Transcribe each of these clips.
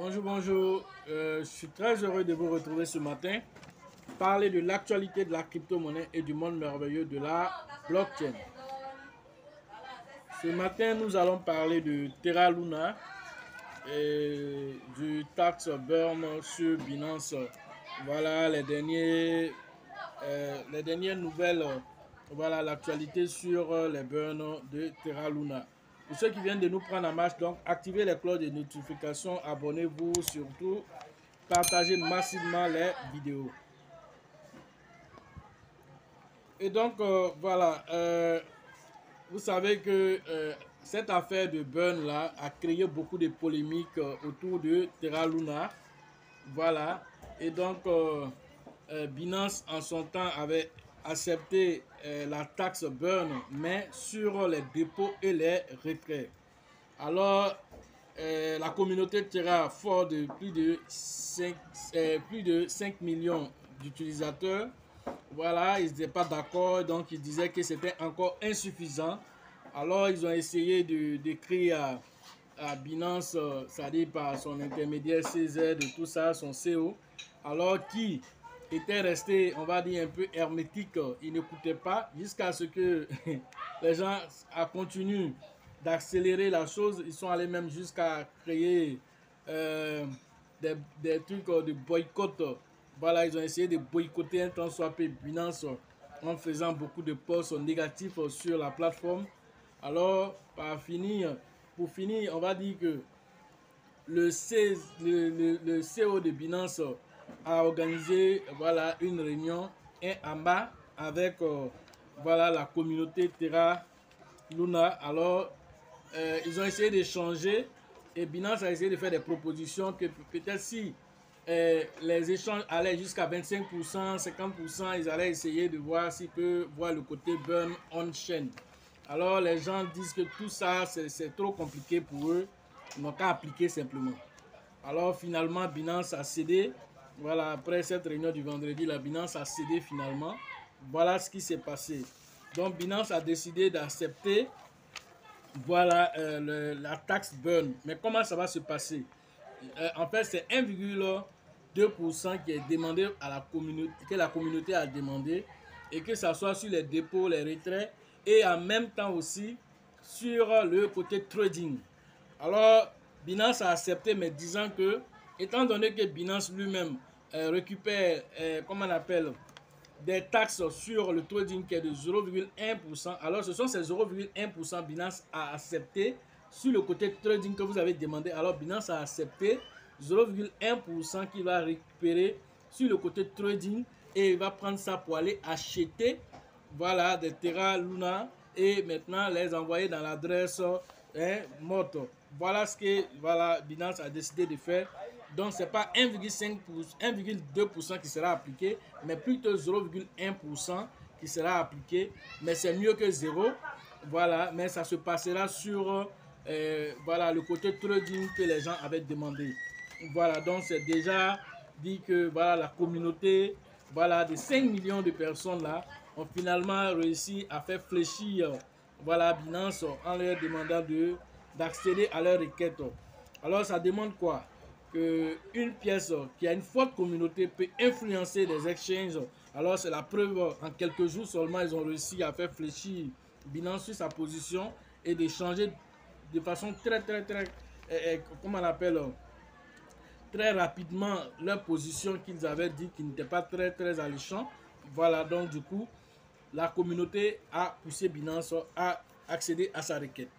Bonjour, bonjour. Je suis très heureux de vous retrouver ce matin. Parler de l'actualité de la crypto-monnaie et du monde merveilleux de la blockchain. Ce matin, nous allons parler de Terra Luna et du tax burn sur Binance. Voilà les dernières nouvelles. Voilà l'actualité sur les burns de Terra Luna. Pour ceux qui viennent de nous prendre en marche, donc activez les cloches de notification, abonnez-vous surtout, partagez massivement les vidéos. Et donc voilà, vous savez que cette affaire de burn là a créé beaucoup de polémiques autour de Terra Luna. Voilà, et donc Binance en son temps avait accepté la taxe burn, mais sur les dépôts et les retraits. Alors, la communauté Terra, fort de plus de 5 millions d'utilisateurs, voilà, ils n'étaient pas d'accord, donc ils disaient que c'était encore insuffisant. Alors, ils ont essayé d'écrire à Binance, c'est-à-dire par son intermédiaire CZ de tout ça, son CO, alors qui était resté, on va dire, un peu hermétique, il n'écoutait pas, jusqu'à ce que les gens continuent d'accélérer la chose. Ils sont allés même jusqu'à créer des trucs de boycott. Voilà, ils ont essayé de boycotter un temps soit peu Binance en faisant beaucoup de posts négatifs sur la plateforme. Alors, pour finir, on va dire que le CEO de Binance a organisé voilà, une réunion en bas avec voilà, la communauté Terra Luna. Alors, ils ont essayé d'échanger et Binance a essayé de faire des propositions que peut-être si les échanges allaient jusqu'à 25%, 50%, ils allaient essayer de voir s'ils peuvent voir le côté burn on-chain. Alors, les gens disent que tout ça, c'est trop compliqué pour eux. Ils n'ont qu'à appliquer simplement. Alors, finalement, Binance a cédé. Voilà, après cette réunion du vendredi, la Binance a cédé finalement. Voilà ce qui s'est passé. Donc, Binance a décidé d'accepter voilà la taxe burn. Mais comment ça va se passer? En fait, c'est 1,2% qui est demandé à la communauté, que la communauté a demandé, et que ça soit sur les dépôts, les retraits, et en même temps aussi sur le côté trading. Alors, Binance a accepté, mais disant que, étant donné que Binance lui-même récupère, comment on appelle, des taxes sur le trading qui est de 0,1%. Alors, ce sont ces 0,1% Binance a accepté sur le côté trading que vous avez demandé. Alors, Binance a accepté 0,1% qu'il va récupérer sur le côté trading et il va prendre ça pour aller acheter voilà, des Terra Luna et maintenant les envoyer dans l'adresse morte. Voilà ce que voilà, Binance a décidé de faire. Donc, ce n'est pas 1,2% qui sera appliqué, mais plutôt 0,1% qui sera appliqué. Mais c'est mieux que 0. Voilà, mais ça se passera sur voilà, le côté trading que les gens avaient demandé. Voilà, donc c'est déjà dit que voilà, la communauté voilà, de 5 millions de personnes là ont finalement réussi à faire fléchir voilà, Binance en leur demandant d'accéder à leur requête. Alors, ça demande quoi? Qu'une pièce qui a une forte communauté peut influencer les exchanges. Alors, c'est la preuve, en quelques jours seulement, ils ont réussi à faire fléchir Binance sur sa position et de changer de façon très, comment on appelle, très rapidement leur position qu'ils avaient dit qui n'était pas très alléchant. Voilà, donc du coup, la communauté a poussé Binance à accéder à sa requête.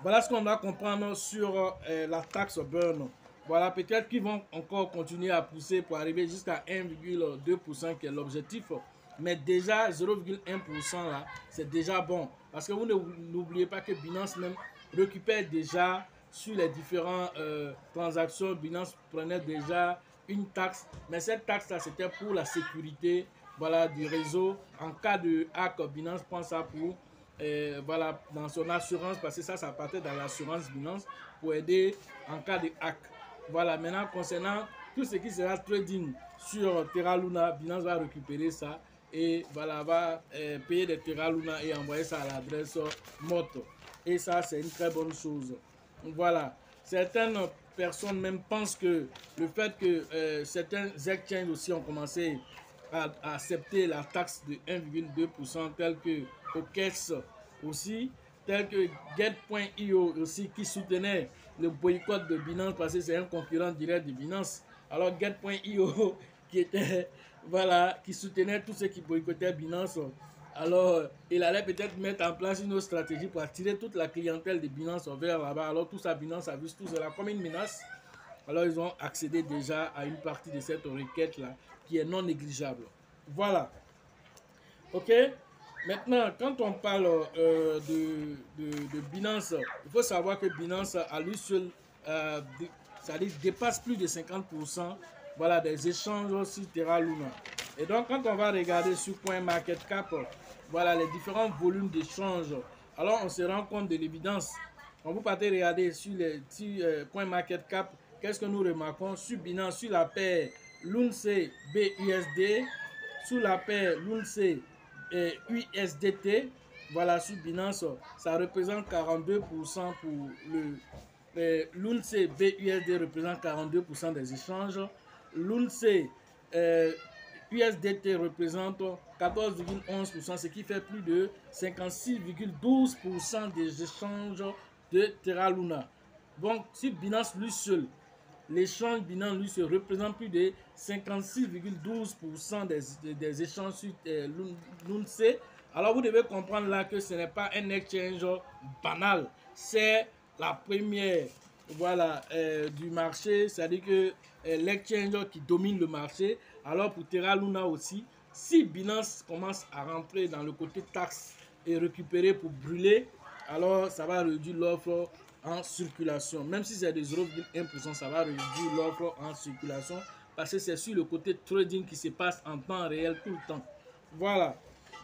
Voilà ce qu'on doit comprendre sur la taxe burn. Voilà, peut-être qu'ils vont encore continuer à pousser pour arriver jusqu'à 1,2% qui est l'objectif. Mais déjà 0,1% là, c'est déjà bon. Parce que vous n'oubliez pas que Binance même récupère déjà sur les différentes transactions. Binance prenait déjà une taxe. Mais cette taxe là, c'était pour la sécurité voilà, du réseau. En cas de hack, Binance prend ça pour voilà, dans son assurance, parce que ça partait dans l'assurance Binance pour aider en cas de hack. Voilà, maintenant concernant tout ce qui sera trading sur Terra Luna, Binance va récupérer ça et voilà, va payer des Terra Luna et envoyer ça à l'adresse morte. Et ça, c'est une très bonne chose. Voilà, certaines personnes même pensent que le fait que certains exchanges aussi ont commencé à accepter la taxe de 1,2% tels que OKEX aussi, tel que Get.io aussi qui soutenait le boycott de Binance parce que c'est un concurrent direct de Binance. Alors Get.io qui était, voilà, qui soutenait tous ceux qui boycottaient Binance. Alors, il allait peut-être mettre en place une autre stratégie pour attirer toute la clientèle de Binance vers là-bas. Alors, tout ça, Binance a vu tout cela comme une menace. Alors, ils ont accédé déjà à une partie de cette requête-là qui est non négligeable. Voilà. OK. Maintenant, quand on parle de Binance, il faut savoir que Binance, à lui seul, ça dépasse plus de 50% voilà, des échanges sur Terra Luna. Et donc, quand on va regarder sur CoinMarketCap, voilà les différents volumes d'échanges, alors on se rend compte de l'évidence. Quand vous partez regarder sur CoinMarketCap, qu'est-ce que nous remarquons sur Binance, sur la paire LUNC BUSD, sur la paire LUNC USDT, voilà, sur Binance, ça représente 42% pour le l'UNC BUSD représente 42% des échanges. L'UNC USDT représente 14,11%, ce qui fait plus de 56,12% des échanges de Terra Luna. Donc, si Binance lui seul, l'échange Binance lui se représente plus de 56,12% des échanges sur l'UNC. Alors vous devez comprendre là que ce n'est pas un exchange banal, c'est la première voilà, du marché, c'est-à-dire que l'exchange qui domine le marché. Alors pour Terra Luna aussi, si Binance commence à rentrer dans le côté taxe et récupérer pour brûler, alors ça va réduire l'offre en circulation. Même si c'est de 0,1%, ça va réduire l'offre en circulation parce que c'est sur le côté trading qui se passe en temps réel tout le temps. Voilà.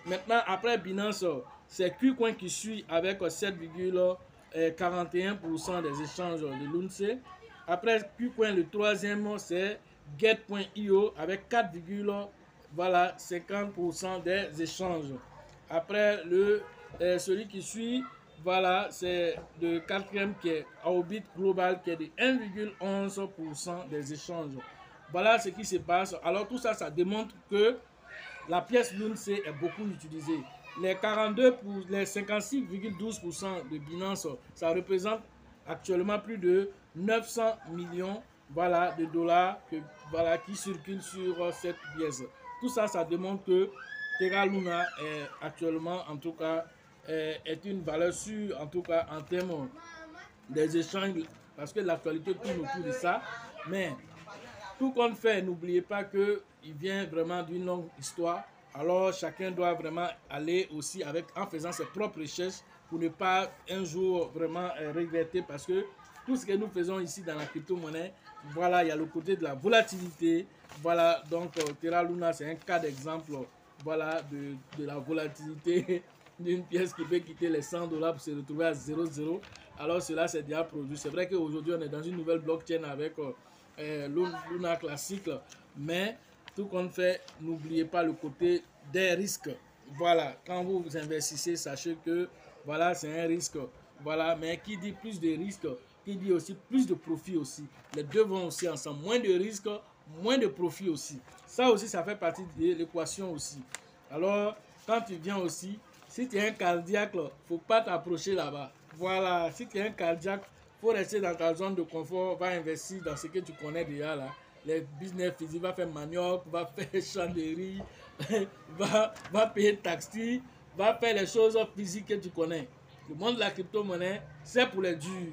Maintenant, après Binance, c'est KuCoin qui suit avec 7,41% des échanges de l'UNC. Après KuCoin, le troisième, c'est Get.io avec 4,50% des échanges. Après, celui qui suit, voilà, c'est le quatrième qui est Orbit Global qui est de 1,11% des échanges. Voilà ce qui se passe. Alors tout ça, ça démontre que la pièce LUNC est beaucoup utilisée. Les 56,12% de Binance, ça représente actuellement plus de 900 millions voilà, de dollars voilà, qui circulent sur cette pièce. Tout ça, ça démontre que Terra Luna est actuellement, en tout cas, est une valeur sûre, en tout cas en termes des échanges, parce que l'actualité tourne autour de ça. Mais tout compte fait, n'oubliez pas qu'il vient vraiment d'une longue histoire. Alors chacun doit vraiment aller aussi en faisant ses propres recherches pour ne pas un jour vraiment regretter, parce que tout ce que nous faisons ici dans la crypto-monnaie, voilà, il y a le côté de la volatilité. Voilà, donc Terra Luna, c'est un cas d'exemple voilà, de la volatilité d'une pièce qui peut quitter les 100 $ pour se retrouver à 0,0. Alors cela c'est déjà produit. C'est vrai qu'aujourd'hui on est dans une nouvelle blockchain avec Luna classique, mais tout compte fait, n'oubliez pas le côté des risques. Voilà, quand vous investissez, sachez que voilà, c'est un risque. Voilà, mais qui dit plus de risques, qui dit aussi plus de profit aussi. Les deux vont aussi ensemble. Moins de risques, moins de profit aussi. Ça aussi, ça fait partie de l'équation aussi. Alors, quand tu viens aussi, si tu es un cardiaque, il ne faut pas t'approcher là-bas. Voilà, si tu es un cardiaque, il faut rester dans ta zone de confort, va investir dans ce que tu connais déjà là. Les business physiques, va faire manioc, va faire chanderie, va payer taxi, va faire les choses physiques que tu connais. Le monde de la crypto-monnaie, c'est pour les durs,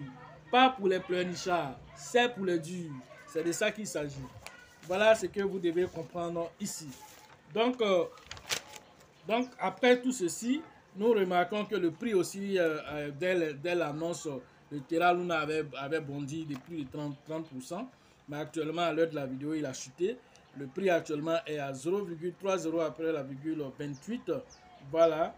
pas pour les pleurnichards, c'est pour les durs. C'est de ça qu'il s'agit. Voilà ce que vous devez comprendre ici. Donc après tout ceci, nous remarquons que le prix aussi, dès l'annonce de Terra Luna avait bondi de plus de 30%. Mais actuellement, à l'heure de la vidéo, il a chuté. Le prix actuellement est à 0,30 après la virgule 28. Voilà.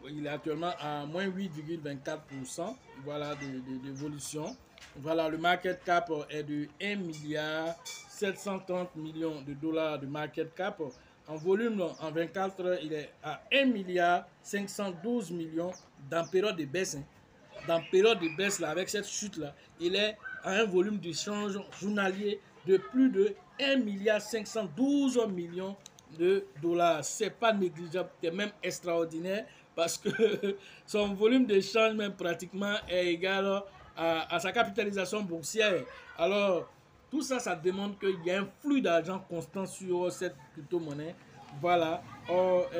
Il est actuellement à moins 8,24%. Voilà, d'évolution. Voilà, le market cap est de 1,730 milliard de market cap. En volume, en 24 heures, il est à 1,512 milliard dans période de baisse. Dans période de baisse, là, avec cette chute-là, il est a un volume d'échange journalier de plus de 1,512 milliard de dollars. C'est pas négligeable, c'est même extraordinaire parce que son volume d'échange même pratiquement est égal à sa capitalisation boursière. Alors, tout ça, ça demande qu'il y a un flux d'argent constant sur cette crypto-monnaie. Voilà. Or,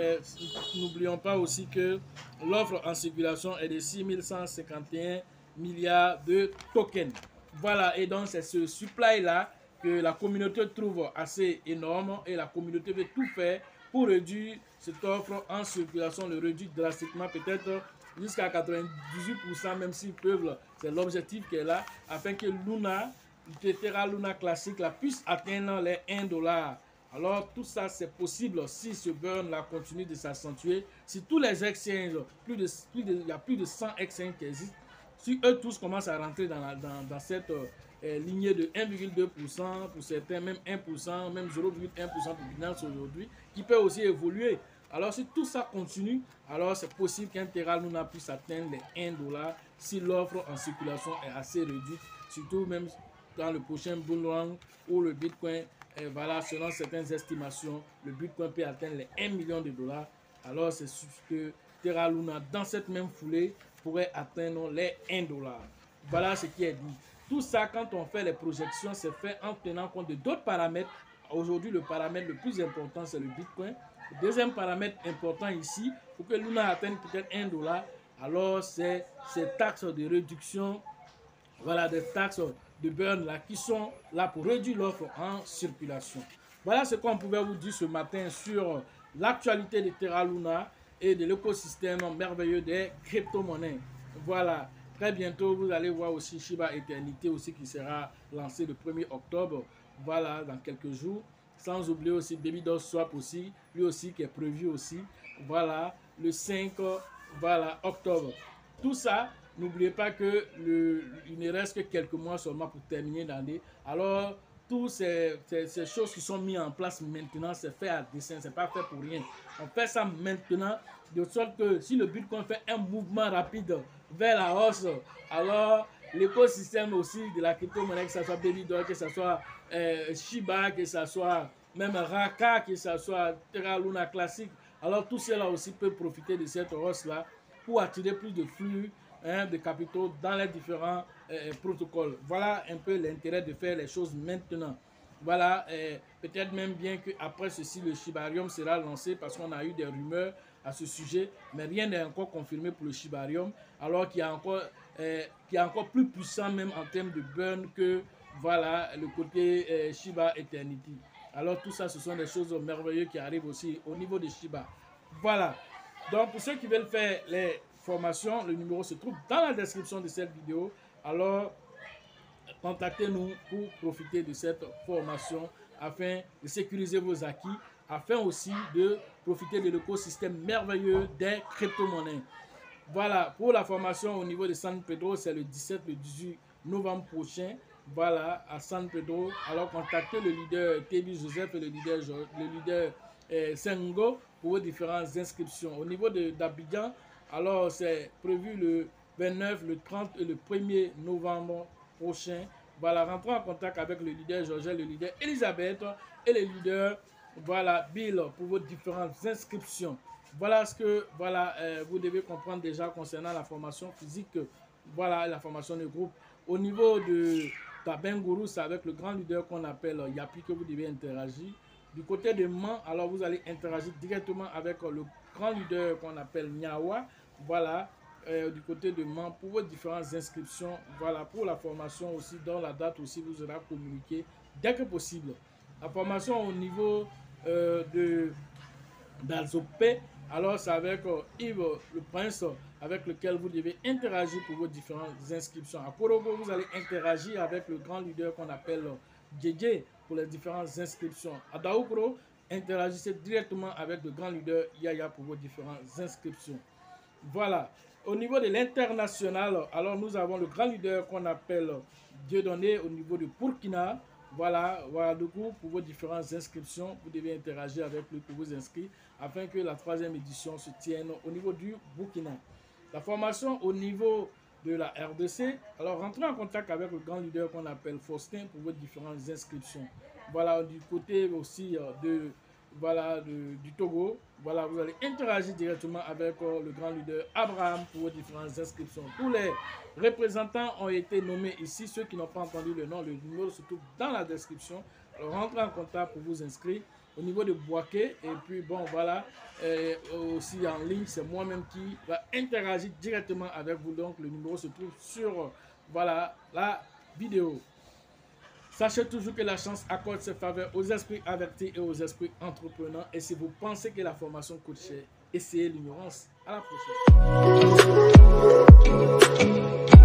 n'oublions pas aussi que l'offre en circulation est de 6151 milliards de tokens. Voilà, et donc c'est ce supply-là que la communauté trouve assez énorme et la communauté veut tout faire pour réduire cette offre en circulation, le réduire drastiquement, peut-être jusqu'à 98%, même s'ils peuvent, c'est l'objectif qu'elle a, afin que Luna, Terra Luna classique, la puisse atteindre les 1 dollar. Alors tout ça c'est possible si ce burn là continue de s'accentuer, si tous les exchanges, il y a plus de 100 exchanges qui existent, si eux tous commencent à rentrer dans cette lignée de 1,2%, pour certains même 1%, même 0,1% pour Binance aujourd'hui, qui peut aussi évoluer. Alors si tout ça continue, alors c'est possible qu'un Terra Luna puisse atteindre les 1 dollar si l'offre en circulation est assez réduite, surtout même dans le prochain bull run où le Bitcoin, voilà, selon certaines estimations, le Bitcoin peut atteindre les 1 million de dollars. Alors c'est sûr que Terra Luna, dans cette même foulée, pourrait atteindre les 1 dollar. Voilà ce qui est dit. Tout ça, quand on fait les projections, c'est fait en tenant compte de d'autres paramètres. Aujourd'hui, le paramètre le plus important, c'est le Bitcoin. Le deuxième paramètre important ici, pour que Luna atteigne peut-être 1 dollar, alors c'est ces taxes de réduction, voilà, des taxes de burn là, qui sont là pour réduire l'offre en circulation. Voilà ce qu'on pouvait vous dire ce matin sur l'actualité de Terra Luna et de l'écosystème merveilleux des crypto-monnaies. Voilà, très bientôt vous allez voir aussi Shiba Eternity aussi qui sera lancé le 1er octobre, voilà, dans quelques jours. Sans oublier aussi Babydoll Swap aussi, lui aussi qui est prévu aussi, voilà, le 5 voilà, octobre. Tout ça, n'oubliez pas que il ne reste que quelques mois seulement pour terminer l'année. Alors, toutes ces choses qui sont mises en place maintenant, c'est fait à dessein, c'est pas fait pour rien. On fait ça maintenant, de sorte que si le Bitcoin fait un mouvement rapide vers la hausse, alors l'écosystème aussi de la crypto-monnaie, que ce soit Babydoll, que ce soit Shiba, que ce soit même Raka, que ce soit Terra Luna classique, alors tout cela aussi peut profiter de cette hausse-là pour attirer plus de flux de capitaux dans les différents protocoles. Voilà un peu l'intérêt de faire les choses maintenant. Voilà, peut-être même bien qu'après ceci, le Shibarium sera lancé parce qu'on a eu des rumeurs à ce sujet, mais rien n'est encore confirmé pour le Shibarium, alors qu'il y a encore plus puissant même en termes de burn que voilà, le côté Shiba Eternity. Alors tout ça, ce sont des choses merveilleuses qui arrivent aussi au niveau de Shiba. Voilà. Donc pour ceux qui veulent faire les formations, le numéro se trouve dans la description de cette vidéo. Alors contactez-nous pour profiter de cette formation afin de sécuriser vos acquis, afin aussi de profiter de l'écosystème merveilleux des crypto-monnaies. Voilà, pour la formation au niveau de San Pedro, c'est le 17 et 18 novembre prochain. Voilà, à San Pedro. Alors contactez le leader Tebi Joseph et le leader Sengo pour vos différentes inscriptions. Au niveau d'Abidjan, alors c'est prévu le 29, le 30 et le 1er novembre prochain. Voilà, rentrons en contact avec le leader Georges, le leader Elisabeth et le leader voilà, Bill pour vos différentes inscriptions. Voilà ce que vous devez comprendre déjà concernant la formation physique, voilà la formation de groupe. Au niveau de Tabenguru, c'est avec le grand leader qu'on appelle Yapi que vous devez interagir. Du côté de Man, alors vous allez interagir directement avec le grand leader qu'on appelle Nyawa. Voilà, du côté de Man pour vos différentes inscriptions. Voilà, pour la formation aussi, dans la date aussi vous sera communiqué dès que possible. La formation au niveau d'Alzopé, alors c'est avec Yves le Prince avec lequel vous devez interagir pour vos différentes inscriptions. À Korogo, vous allez interagir avec le grand leader qu'on appelle JJ pour les différentes inscriptions. À Daoukro, interagissez directement avec le grand leader Yaya pour vos différentes inscriptions. Voilà. Au niveau de l'international, alors nous avons le grand leader qu'on appelle Dieudonné au niveau de Burkina. Voilà, du coup, pour vos différentes inscriptions, vous devez interagir avec lui pour vous inscrire afin que la 3e édition se tienne au niveau du Burkina. La formation au niveau de la RDC. Alors, rentrez en contact avec le grand leader qu'on appelle Faustin pour vos différentes inscriptions. Voilà, du côté aussi du Togo, voilà, vous allez interagir directement avec le grand leader Abraham pour vos différentes inscriptions. Tous les représentants ont été nommés ici. Ceux qui n'ont pas entendu le nom, le numéro se trouve dans la description. Alors, rentrez en contact pour vous inscrire. Au niveau de Boaké, et puis bon, voilà, aussi en ligne, c'est moi-même qui va interagir directement avec vous. Donc, le numéro se trouve sur, voilà, la vidéo. Sachez toujours que la chance accorde ses faveurs aux esprits avertis et aux esprits entrepreneurs. Et si vous pensez que la formation coûte cher, essayez l'ignorance. À la prochaine.